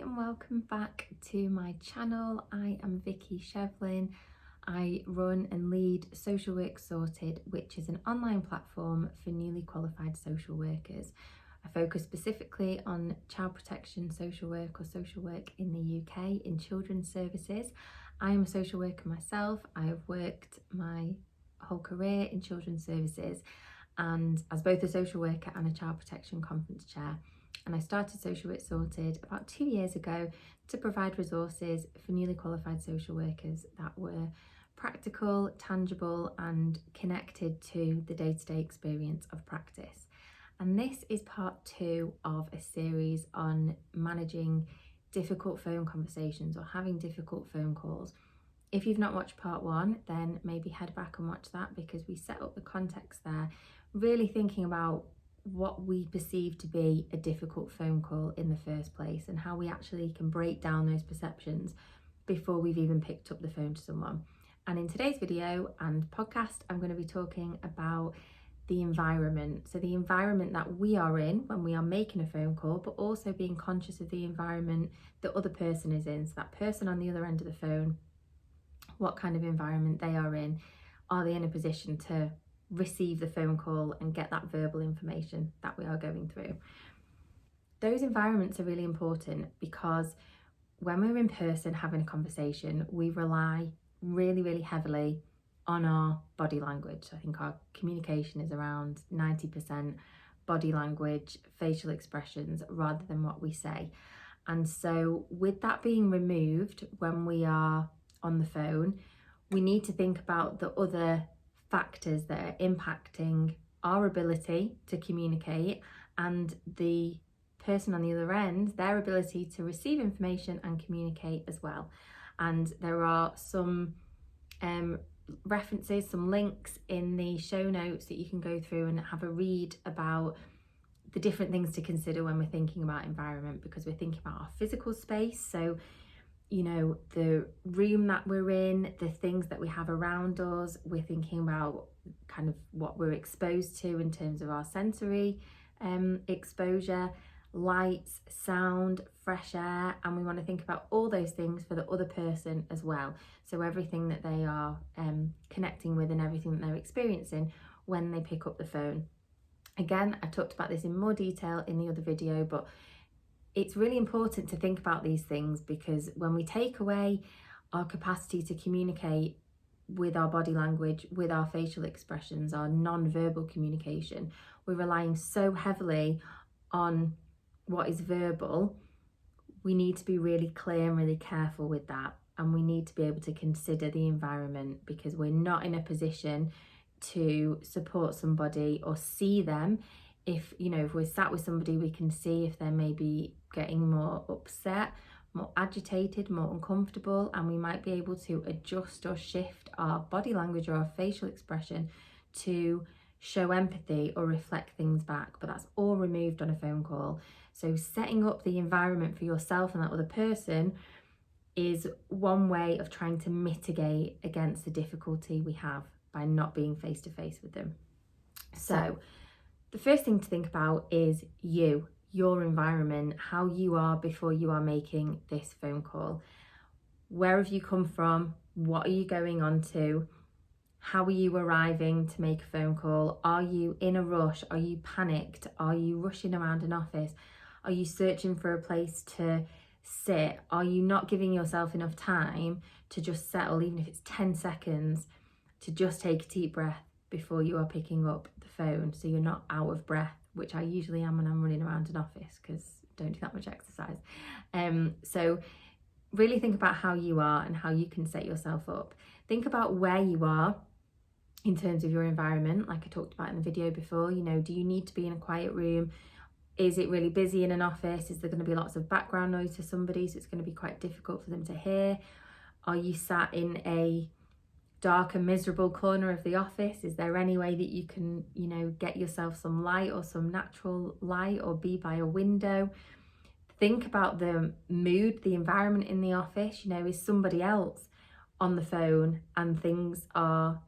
and welcome back to my channel. I am Vicky Shevlin. I run and lead Social Work Sorted, which is an online platform for newly qualified social workers. I focus specifically on child protection social work or social work in the UK in children's services. I am a social worker myself. I have worked my whole career in children's services and as both a social worker and a child protection conference chair. And I started Social Work Sorted about 2 years ago to provide resources for newly qualified social workers that were practical, tangible and connected to the day-to-day experience of practice. And this is part 2 of a series on managing difficult phone conversations or having difficult phone calls. If you've not watched part 1, then maybe head back and watch that, because we set up the context there, really thinking about what we perceive to be a difficult phone call in the first place and how we actually can break down those perceptions before we've even picked up the phone to someone. And in today's video and podcast, I'm going to be talking about the environment. So the environment that we are in when we are making a phone call, but also being conscious of the environment the other person is in. So that person on the other end of the phone, what kind of environment they are in. Are they in a position to receive the phone call and get that verbal information that we are going through? Those environments are really important because when we're in person having a conversation, we rely really heavily on our body language. I think our communication is around 90% body language, facial expressions, rather than what we say. And so with that being removed when we are on the phone, we need to think about the other factors that are impacting our ability to communicate and the person on the other end, their ability to receive information and communicate as well. And there are some references, some links in the show notes that you can go through and have a read about the different things to consider when we're thinking about environment, because we're thinking about our physical space. So you know, the room that we're in, the things that we have around us. We're thinking about kind of what we're exposed to in terms of our sensory exposure, lights, sound, fresh air, and we want to think about all those things for the other person as well. So everything that they are connecting with and everything that they're experiencing when they pick up the phone. Again, I talked about this in more detail in the other video, but it's really important to think about these things, because when we take away our capacity to communicate with our body language, with our facial expressions, our non-verbal communication, we're relying so heavily on what is verbal. We need to be really clear and really careful with that, and we need to be able to consider the environment, because we're not in a position to support somebody or see them. If we're sat with somebody, we can see if they're maybe getting more upset, more agitated, more uncomfortable, and we might be able to adjust or shift our body language or our facial expression to show empathy or reflect things back. But that's all removed on a phone call. So setting up the environment for yourself and that other person is one way of trying to mitigate against the difficulty we have by not being face to face with them. So the first thing to think about is your environment, how you are before you are making this phone call. Where have you come from? What are you going on to? How are you arriving to make a phone call? Are you in a rush? Are you panicked? Are you rushing around an office? Are you searching for a place to sit? Are you not giving yourself enough time to just settle, even if it's 10 seconds, to just take a deep breath before you are picking up the phone, so you're not out of breath, which I usually am when I'm running around an office because I don't do that much exercise. So really think about how you are and how you can set yourself up. Think about where you are in terms of your environment, like I talked about in the video before. Do you need to be in a quiet room? Is it really busy in an office? Is there going to be lots of background noise for somebody, so it's going to be quite difficult for them to hear? Are you sat in a dark and miserable corner of the office? Is there any way that you can get yourself some light or some natural light, or be by a window? Think about the mood, the environment in the office. Is somebody else on the phone and things are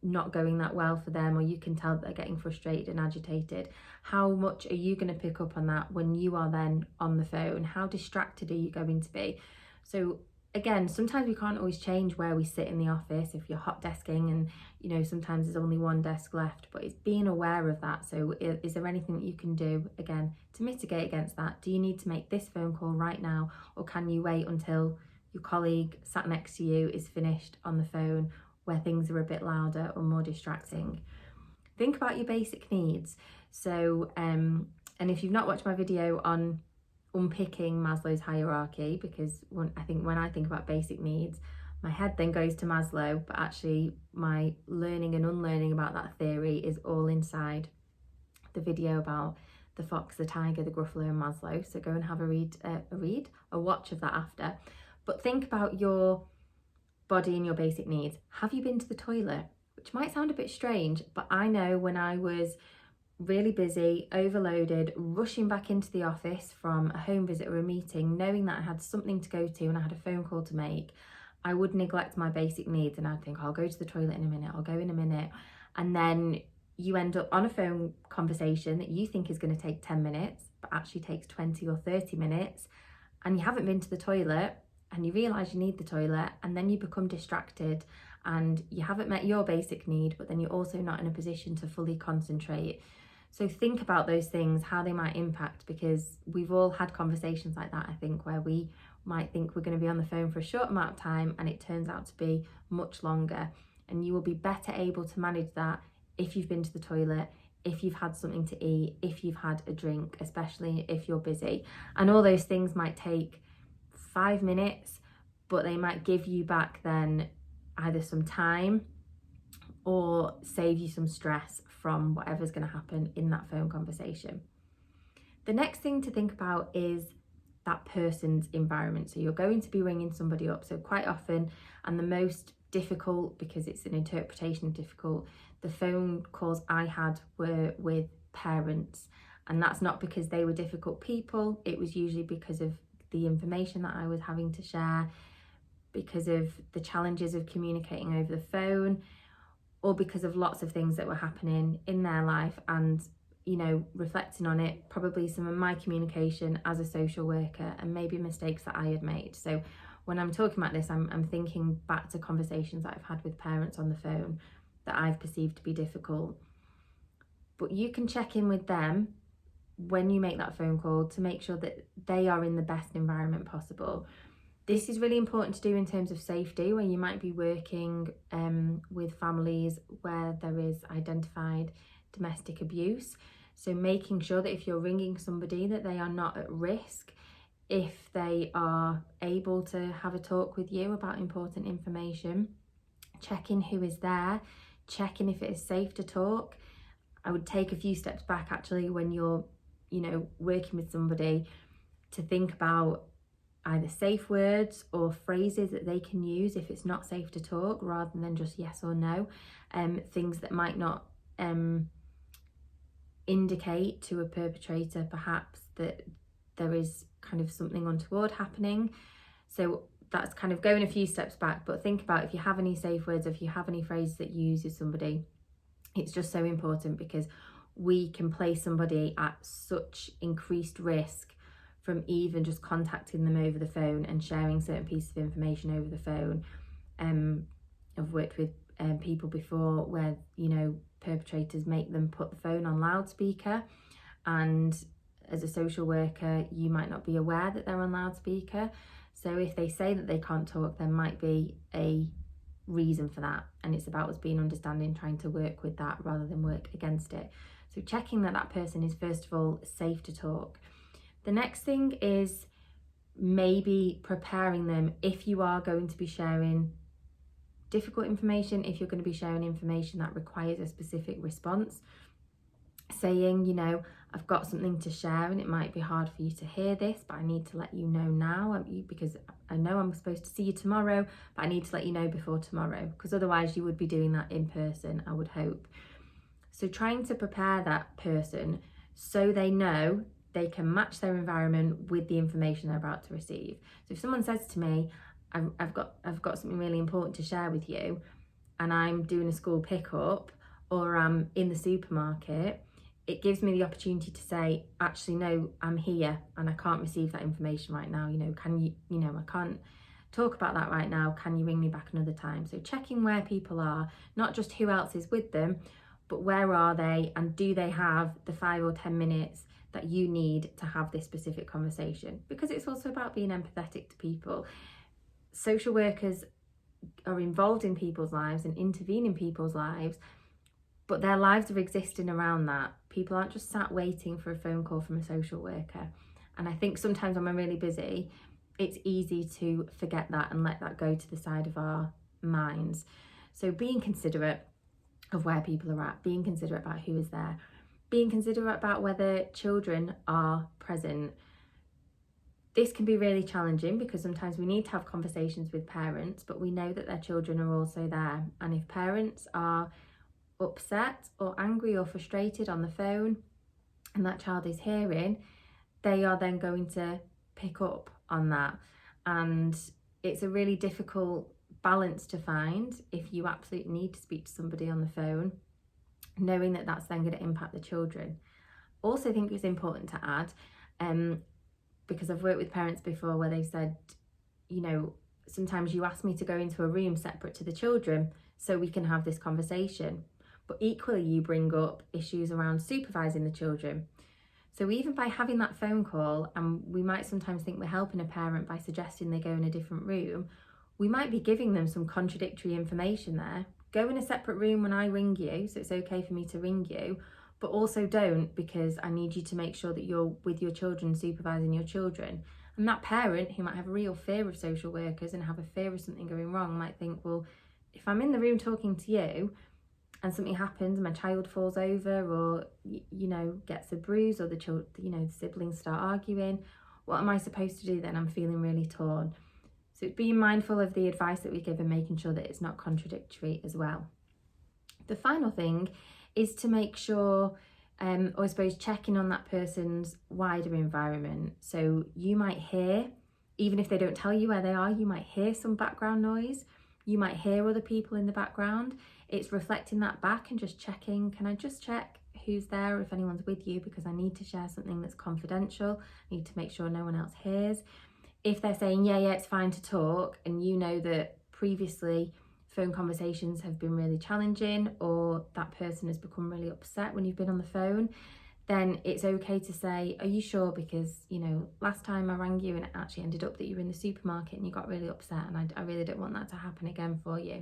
not going that well for them, or you can tell that they're getting frustrated and agitated, how much are you going to pick up on that when you are then on the phone? How distracted are you going to be? So again, sometimes we can't always change where we sit in the office if you're hot desking and, you know, sometimes there's only one desk left, but it's being aware of that. So is there anything that you can do, again, to mitigate against that? Do you need to make this phone call right now, or can you wait until your colleague sat next to you is finished on the phone, where things are a bit louder or more distracting? Think about your basic needs. So, and if you've not watched my video on unpicking Maslow's hierarchy, because I think when I think about basic needs, my head then goes to Maslow, but actually my learning and unlearning about that theory is all inside the video about the fox, the tiger, the Gruffalo and Maslow. So go and have a watch of that after. But think about your body and your basic needs. Have you been to the toilet? Which might sound a bit strange, but I know when I was really busy, overloaded, rushing back into the office from a home visit or a meeting, knowing that I had something to go to and I had a phone call to make, I would neglect my basic needs and I'd think, I'll go to the toilet in a minute, I'll go in a minute. And then you end up on a phone conversation that you think is going to take 10 minutes, but actually takes 20 or 30 minutes, and you haven't been to the toilet, and you realise you need the toilet, and then you become distracted and you haven't met your basic need, but then you're also not in a position to fully concentrate. So think about those things, how they might impact, because we've all had conversations like that, I think, where we might think we're going to be on the phone for a short amount of time and it turns out to be much longer. And you will be better able to manage that if you've been to the toilet, if you've had something to eat, if you've had a drink, especially if you're busy. And all those things might take 5 minutes, but they might give you back then either some time or save you some stress from whatever's going to happen in that phone conversation. The next thing to think about is that person's environment. So you're going to be ringing somebody up. So quite often, and the most difficult, because it's an interpretation of difficult, the phone calls I had were with parents. And that's not because they were difficult people. It was usually because of the information that I was having to share, because of the challenges of communicating over the phone, or because of lots of things that were happening in their life. And, you know, reflecting on it, probably some of my communication as a social worker and maybe mistakes that I had made. So when I'm talking about this, I'm thinking back to conversations that I've had with parents on the phone that I've perceived to be difficult. But you can check in with them when you make that phone call to make sure that they are in the best environment possible. This is really important to do in terms of safety, where you might be working with families where there is identified domestic abuse. So making sure that if you're ringing somebody that they are not at risk, if they are able to have a talk with you about important information, checking who is there, checking if it is safe to talk. I would take a few steps back actually when you're, you know, working with somebody, to think about either safe words or phrases that they can use if it's not safe to talk, rather than just yes or no. Things that might not indicate to a perpetrator perhaps that there is kind of something untoward happening. So that's kind of going a few steps back, but think about if you have any safe words, if you have any phrases that you use with somebody. It's just so important, because we can place somebody at such increased risk from even just contacting them over the phone and sharing certain pieces of information over the phone. I've worked with people before where, you know, perpetrators make them put the phone on loudspeaker, and as a social worker you might not be aware that they're on loudspeaker. So if they say that they can't talk, there might be a reason for that, and it's about us being understanding, trying to work with that rather than work against it. So checking that that person is first of all safe to talk. The next thing is maybe preparing them if you are going to be sharing difficult information, if you're going to be sharing information that requires a specific response. Saying, you know, I've got something to share and it might be hard for you to hear this, but I need to let you know now, because I know I'm supposed to see you tomorrow, but I need to let you know before tomorrow, because otherwise you would be doing that in person, I would hope. So trying to prepare that person so they know they can match their environment with the information they're about to receive. So if someone says to me, I've got something really important to share with you, and I'm doing a school pickup or I'm in the supermarket, it gives me the opportunity to say, actually, no, I'm here and I can't receive that information right now. Can you, I can't talk about that right now. Can you ring me back another time? So checking where people are, not just who else is with them, but where are they, and do they have the 5 or 10 minutes that you need to have this specific conversation? Because it's also about being empathetic to people. Social workers are involved in people's lives and intervene in people's lives, but their lives are existing around that. People aren't just sat waiting for a phone call from a social worker. And I think sometimes when we're really busy, it's easy to forget that and let that go to the side of our minds. So being considerate of where people are at, being considerate about who is there, being considerate about whether children are present. This can be really challenging because sometimes we need to have conversations with parents, but we know that their children are also there. And if parents are upset or angry or frustrated on the phone and that child is hearing, they are then going to pick up on that. And it's a really difficult balance to find if you absolutely need to speak to somebody on the phone, knowing that that's then going to impact the children. Also think it's important to add, because I've worked with parents before where they've said, sometimes you ask me to go into a room separate to the children so we can have this conversation. But equally, you bring up issues around supervising the children. So even by having that phone call, and we might sometimes think we're helping a parent by suggesting they go in a different room, we might be giving them some contradictory information there. Go in a separate room when I ring you, so it's okay for me to ring you, but also don't, because I need you to make sure that you're with your children, supervising your children. And that parent who might have a real fear of social workers and have a fear of something going wrong might think, well, if I'm in the room talking to you and something happens, my child falls over or, gets a bruise, or the siblings start arguing, what am I supposed to do then? I'm feeling really torn. So being mindful of the advice that we give and making sure that it's not contradictory as well. The final thing is to make sure, or I suppose checking on that person's wider environment. So you might hear, even if they don't tell you where they are, you might hear some background noise. You might hear other people in the background. It's reflecting that back and just checking, can I just check who's there, if anyone's with you, because I need to share something that's confidential. I need to make sure no one else hears. If they're saying, yeah, it's fine to talk, and you know that previously phone conversations have been really challenging, or that person has become really upset when you've been on the phone, then it's okay to say, are you sure? Because, last time I rang you and it actually ended up that you were in the supermarket and you got really upset, and I really don't want that to happen again for you.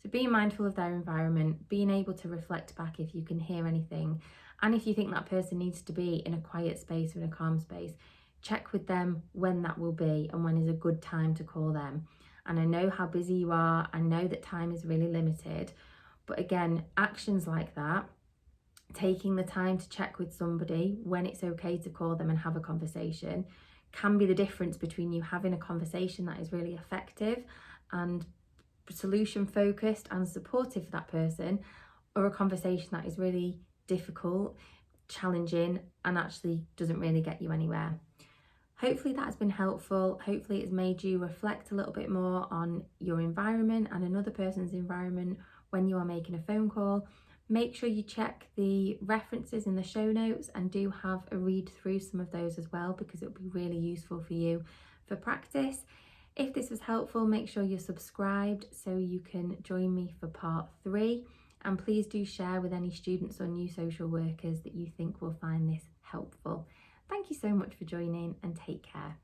So being mindful of their environment, being able to reflect back if you can hear anything, and if you think that person needs to be in a quiet space or in a calm space, check with them when that will be and when is a good time to call them. And I know how busy you are, I know that time is really limited, but again, actions like that, taking the time to check with somebody when it's okay to call them and have a conversation, can be the difference between you having a conversation that is really effective and solution focused and supportive for that person, or a conversation that is really difficult, challenging, and actually doesn't really get you anywhere. Hopefully that has been helpful. Hopefully it's made you reflect a little bit more on your environment and another person's environment when you are making a phone call. Make sure you check the references in the show notes and do have a read through some of those as well, because it'll be really useful for you for practice. If this was helpful, make sure you're subscribed so you can join me for part 3. And please do share with any students or new social workers that you think will find this helpful. Thank you so much for joining, and take care.